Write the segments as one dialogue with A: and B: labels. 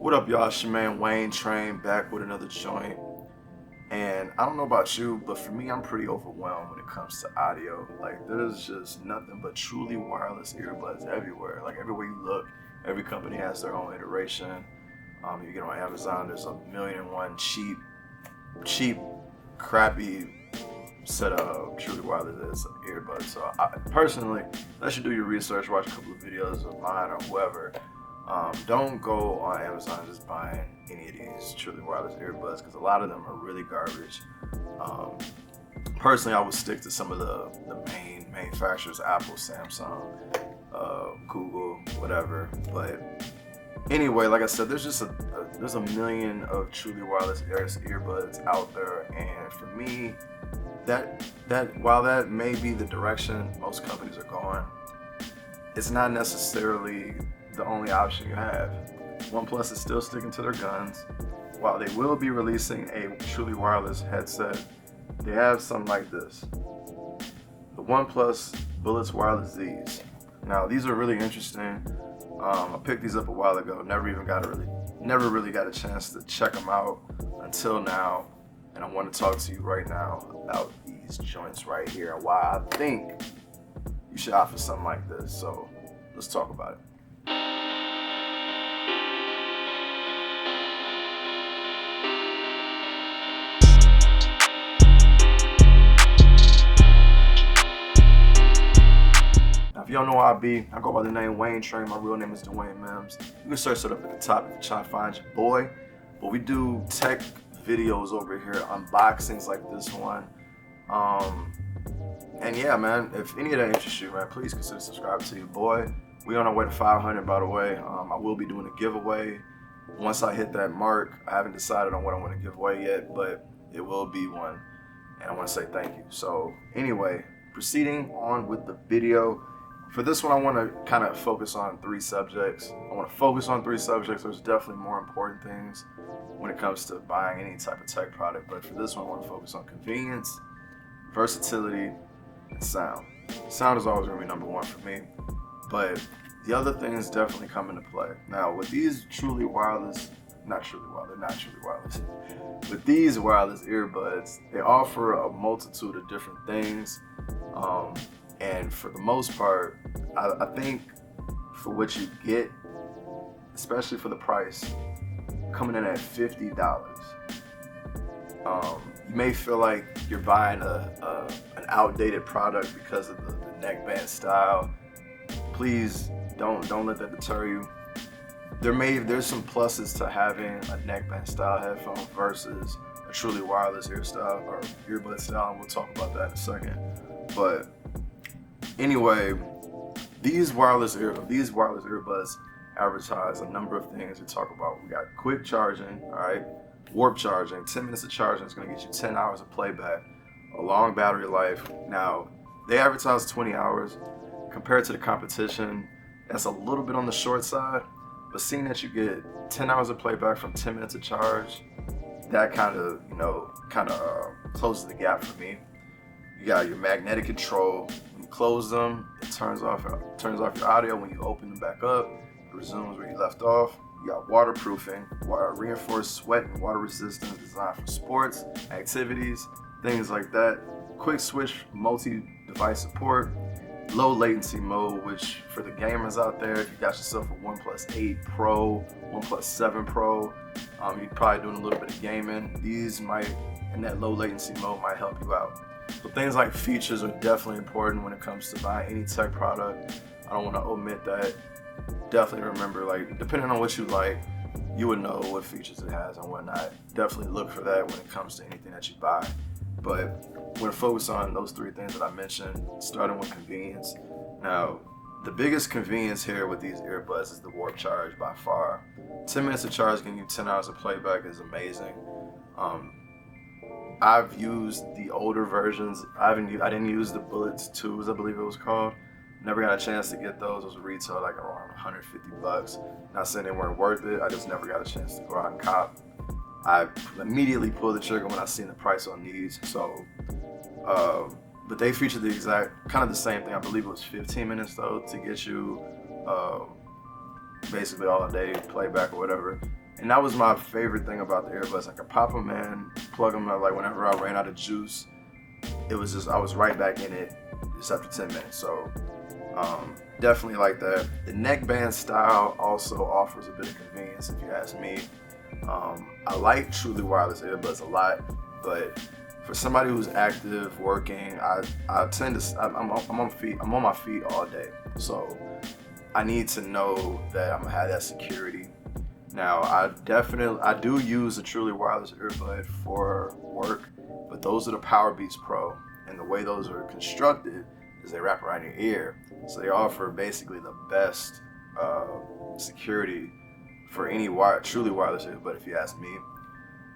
A: What up, y'all? It's your man Wayne Train back with another joint. And I don't know about you, but for me, I'm pretty overwhelmed when it comes to audio. Like, there's just nothing but truly wireless earbuds everywhere. Like, everywhere you look, every company has their own iteration. You get on Amazon, there's a million and one cheap, crappy set of truly wireless earbuds. So, personally, unless you do your research, watch a couple of videos of mine or whoever, don't go on Amazon just buying any of these truly wireless earbuds because a lot of them are really garbage. Personally, I would stick to some of the main manufacturers: Apple, Samsung, Google, whatever. But anyway, like I said, there's a million of truly wireless earbuds out there, and for me, that while that may be the direction most companies are going, it's not necessarily the only option you have. OnePlus is still sticking to their guns. While they will be releasing a truly wireless headset, they have something like this: the OnePlus Bullets Wireless Zs. Now, these are really interesting. I picked these up a while ago. Never really got a chance to check them out until now, and I want to talk to you right now about these joints right here and why I think you should opt for something like this. So let's talk about it. If y'all know I go by the name Wayne Train. My real name is Dwayne Mims. You can search it up at the top if you're trying to find your boy. But we do tech videos over here, unboxings like this one. And yeah, man, if any of that interests you, man, please consider subscribing to your boy. We on our way to 500, by the way. I will be doing a giveaway once I hit that mark. I haven't decided on what I want to give away yet, but it will be one. And I want to say thank you. So anyway, proceeding on with the video. For this one, I want to kind of focus on three subjects. There's definitely more important things when it comes to buying any type of tech product, but for this one, I want to focus on convenience, versatility, and sound. Sound is always going to be number one for me, but the other things definitely come into play. Now, with these truly wireless, they're not truly wireless. With these wireless earbuds, they offer a multitude of different things. And for the most part, I think for what you get, especially for the price, coming in at $50, you may feel like you're buying an outdated product because of the neckband style. Please don't let that deter you. There's some pluses to having a neckband style headphone versus a truly wireless earbud style, and we'll talk about that in a second. But anyway, these wireless earbuds advertise a number of things we talk about. We got quick charging, all right, warp charging. 10 minutes of charging is going to get you 10 hours of playback, a long battery life. Now, they advertise 20 hours. Compared to the competition, that's a little bit on the short side, but seeing that you get 10 hours of playback from 10 minutes of charge, that kind of closes the gap for me. You got your magnetic control. When you close them, it turns off your audio. When you open them back up, it resumes where you left off. You got waterproofing, reinforced sweat and water resistance, designed for sports, activities, things like that. Quick switch multi-device support. Low latency mode, which for the gamers out there, if you got yourself a OnePlus 8 Pro, OnePlus 7 Pro, you're probably doing a little bit of gaming. These in that low latency mode, might help you out. So things like features are definitely important when it comes to buying any tech product. I don't want to omit that. Definitely remember, like, depending on what you like, you would know what features it has and whatnot. Definitely look for that when it comes to anything that you buy. But we're going to focus on those three things that I mentioned, starting with convenience. Now, the biggest convenience here with these earbuds is the warp charge by far. 10 minutes of charge getting you 10 hours of playback is amazing. I've used the older versions. I didn't use the Bullets 2s, I believe it was called. Never got a chance to get those. Those retail like around $150. Not saying they weren't worth it. I just never got a chance to go out and cop. I immediately pulled the trigger when I seen the price on these. So, but they feature the exact, kind of the same thing. I believe it was 15 minutes though to get you basically all day playback or whatever. And that was my favorite thing about the earbuds. I could pop them in, plug them in, like whenever I ran out of juice, it was just, I was right back in it just after 10 minutes. So definitely like that. The neckband style also offers a bit of convenience if you ask me. I like truly wireless earbuds a lot, but for somebody who's active, working, I tend to, I'm on my feet all day. So I need to know that I'm gonna have that security. Now, I do use a truly wireless earbud for work, but those are the Power Beats Pro, and the way those are constructed is they wrap around your ear, so they offer basically the best security for any truly wireless earbud, if you ask me.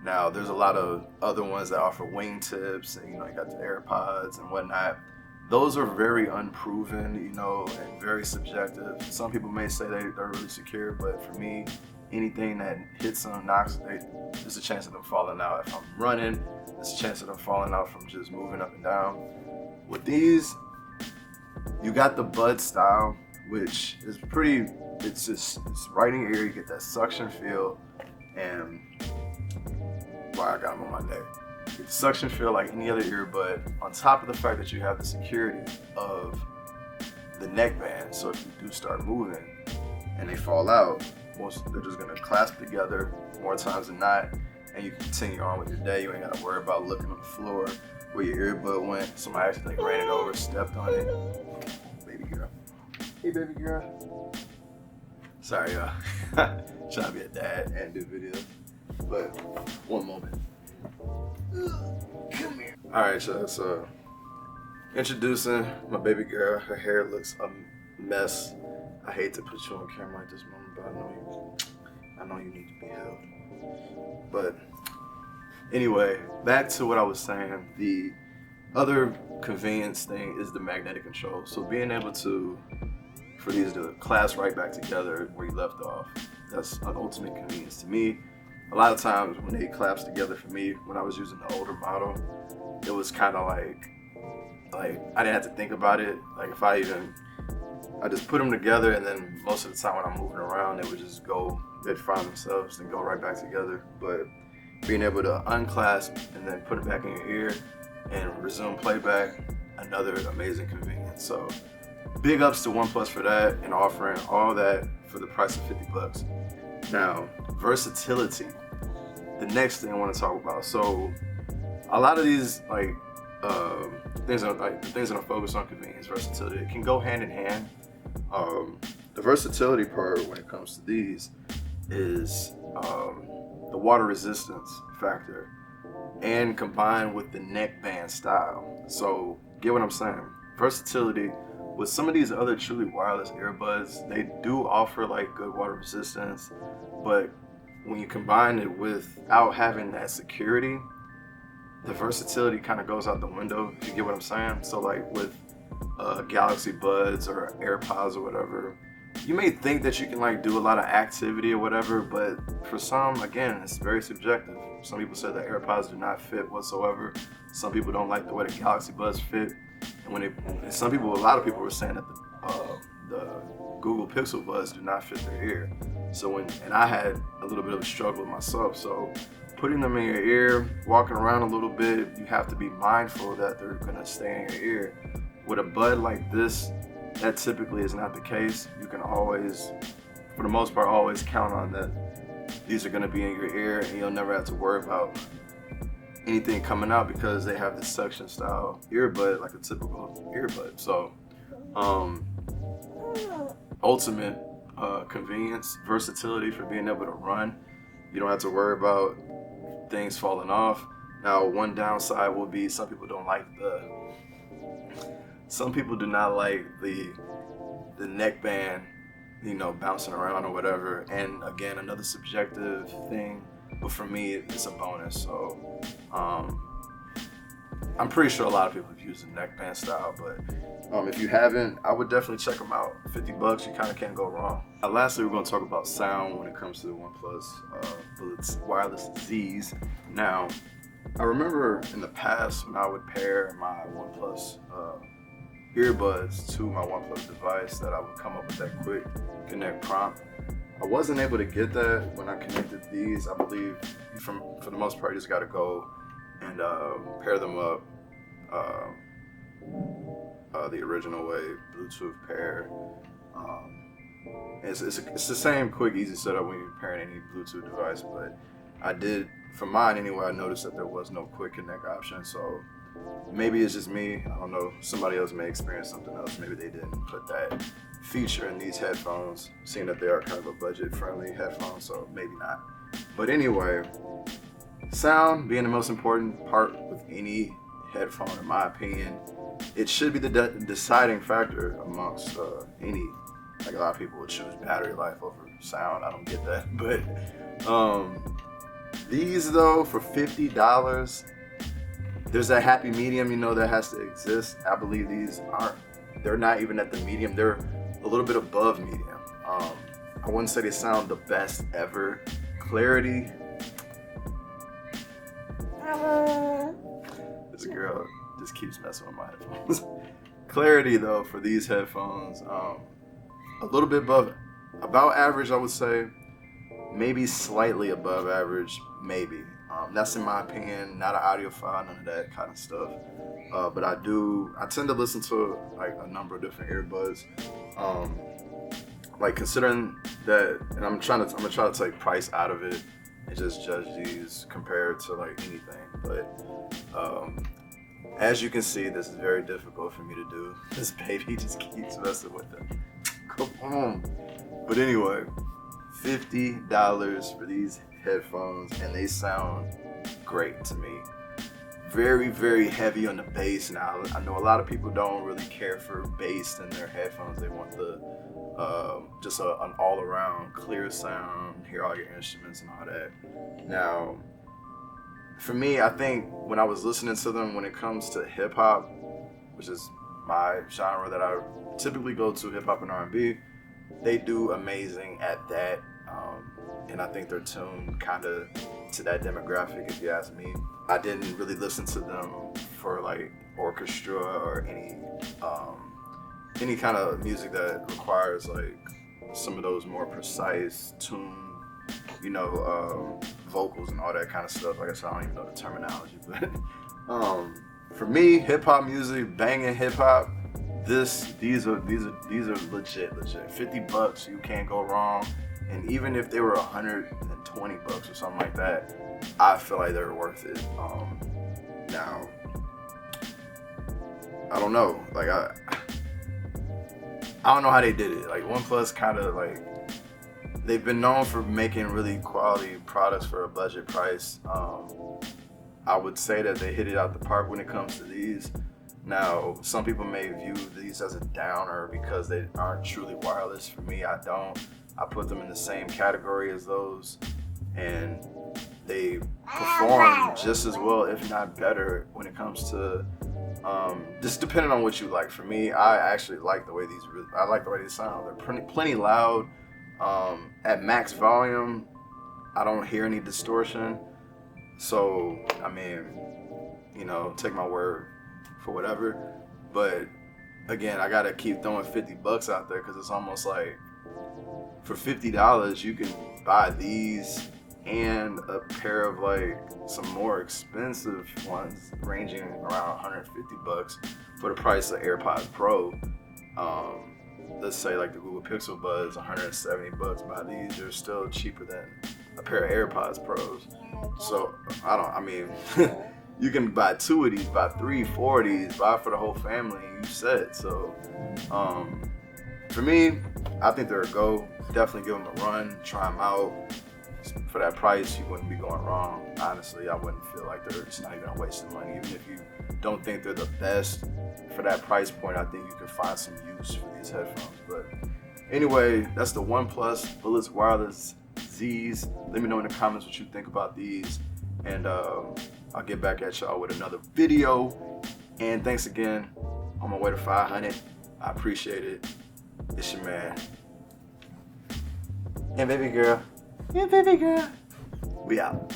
A: Now, there's a lot of other ones that offer wingtips, and you got the AirPods and whatnot. Those are very unproven, and very subjective. Some people may say they're really secure, but for me, anything that hits them, knocks, there's a chance of them falling out. If I'm running, there's a chance of them falling out from just moving up and down. With these, you got the bud style, which is pretty, it's right in your ear. You get that suction feel, and wow, I got them on my neck. You get the suction feel like any other earbud, on top of the fact that you have the security of the neckband. So if you do start moving and they fall out, they're just gonna clasp together more times than not, and you can continue on with your day. You ain't gotta worry about looking on the floor where your earbud went. Somebody accidentally ran it over, stepped on it. Baby girl. Hey, baby girl. Sorry, y'all. Trying to be a dad and do videos, but one moment. Come here. All right, so introducing my baby girl. Her hair looks a mess. I hate to put you on camera at this moment, but I know you need to be held. But anyway, back to what I was saying. The other convenience thing is the magnetic control. So being able for these to clasp right back together where you left off, that's an ultimate convenience to me. A lot of times when they collapse together for me, when I was using the older model, it was kind of like I didn't have to think about it. Like if I just put them together, and then most of the time when I'm moving around, they'd find themselves and go right back together. But being able to unclasp and then put it back in your ear and resume playback, another amazing convenience. So big ups to OnePlus for that and offering all that for the price of $50. Now, versatility, the next thing I want to talk about. So a lot of these things that I focus on convenience, versatility, it can go hand in hand. The versatility part when it comes to these is the water resistance factor, and combined with the neckband style. So get what I'm saying? Versatility. With some of these other truly wireless earbuds, they do offer good water resistance, but when you combine it without having that security, the versatility kind of goes out the window, if you get what I'm saying. So with Galaxy Buds or AirPods or whatever, you may think that you can do a lot of activity or whatever, but for some, again, it's very subjective. Some people say that AirPods do not fit whatsoever. Some people don't like the way the Galaxy Buds fit. And a lot of people were saying that the Google Pixel Buds do not fit their ear. And I had a little bit of a struggle with myself. So putting them in your ear, walking around a little bit, you have to be mindful that they're gonna stay in your ear. With a bud like this, that typically is not the case. You can always, for the most part, always count on that these are gonna be in your ear, and you'll never have to worry about anything coming out because they have this suction style earbud like a typical earbud. So ultimate convenience, versatility for being able to run. You don't have to worry about things falling off. Now, one downside will be some people do not like the neckband, bouncing around or whatever. And again, another subjective thing, but for me, it's a bonus. So I'm pretty sure a lot of people have used the neckband style, but if you haven't, I would definitely check them out. $50, you kind of can't go wrong. Lastly, we're going to talk about sound when it comes to the OnePlus Bullets Wireless Zs. Now, I remember in the past when I would pair my OnePlus earbuds to my OnePlus device that I would come up with that quick connect prompt. I wasn't able to get that when I connected these. I believe for the most part, you just got to go and pair them up the original way, Bluetooth pair. It's the same quick, easy setup when you're pairing any Bluetooth device, but I did, for mine anyway, I noticed that there was no quick connect option, so maybe it's just me, I don't know, somebody else may experience something else, maybe they didn't put that feature in these headphones, seeing that they are kind of a budget-friendly headphone, so maybe not. But anyway, sound being the most important part with any headphone, in my opinion, it should be the deciding factor amongst any. Like, a lot of people would choose battery life over sound. I don't get that, but these though, for $50, there's that happy medium, you know, that has to exist. I believe these they're not even at the medium. They're a little bit above medium. I wouldn't say they sound the best ever. Clarity. This girl just keeps messing with my headphones. Clarity though, for these headphones, a little bit about average, I would say. Maybe slightly above average, maybe. That's in my opinion, not an audiophile, none of that kind of stuff. But I tend to listen to like a number of different earbuds. Like, considering that, and I'm gonna try to take price out of it and just judge these compared to like anything. But as you can see, this is very difficult for me to do. This baby just keeps messing with it. Come on. But anyway, $50 for these headphones, and they sound great to me. Very, very heavy on the bass. Now, I know a lot of people don't really care for bass in their headphones. They want the just an all-around clear sound, hear all your instruments and all that. Now, for me, I think when I was listening to them, when it comes to hip-hop, which is my genre that I typically go to, hip-hop and R&B, they do amazing at that. And I think they're tuned kind of to that demographic, if you ask me. I didn't really listen to them for like orchestra or any kind of music that requires like some of those more precise tune, you know, vocals and all that kind of stuff. Like I said, I don't even know the terminology, but for me, hip hop music, banging hip hop, these are legit. $50, you can't go wrong. And even if they were $120 or something like that, I feel like they're worth it. Now, I don't know. Like, I don't know how they did it. Like, OnePlus kind of like, they've been known for making really quality products for a budget price. I would say that they hit it out the park when it comes to these. Now, some people may view these as a downer because they aren't truly wireless. For me, I don't. I put them in the same category as those, and they perform just as well, if not better, when it comes to just depending on what you like. For me, I actually like the way these sound. They're plenty loud. At max volume, I don't hear any distortion. So, I mean, you know, take my word for whatever. But again, I gotta keep throwing $50 out there because it's almost like, for $50, you can buy these and a pair of like some more expensive ones ranging around $150 for the price of AirPods Pro. Let's say like the Google Pixel Buds, $170. Buy these, they're still cheaper than a pair of AirPods Pros. So I mean, you can buy 2 of these, buy 3, 4 of these, buy for the whole family, and you set. So for me, I think they're a go. Definitely give them a run, try them out. For that price, you wouldn't be going wrong. Honestly, I wouldn't feel like they're just not even a waste of money. Even if you don't think they're the best, for that price point, I think you can find some use for these headphones. But anyway, that's the OnePlus Bullets Wireless Zs. Let me know in the comments what you think about these. And I'll get back at y'all with another video. And thanks again. On my way to 500. I appreciate it. It's your man. And baby girl. We out.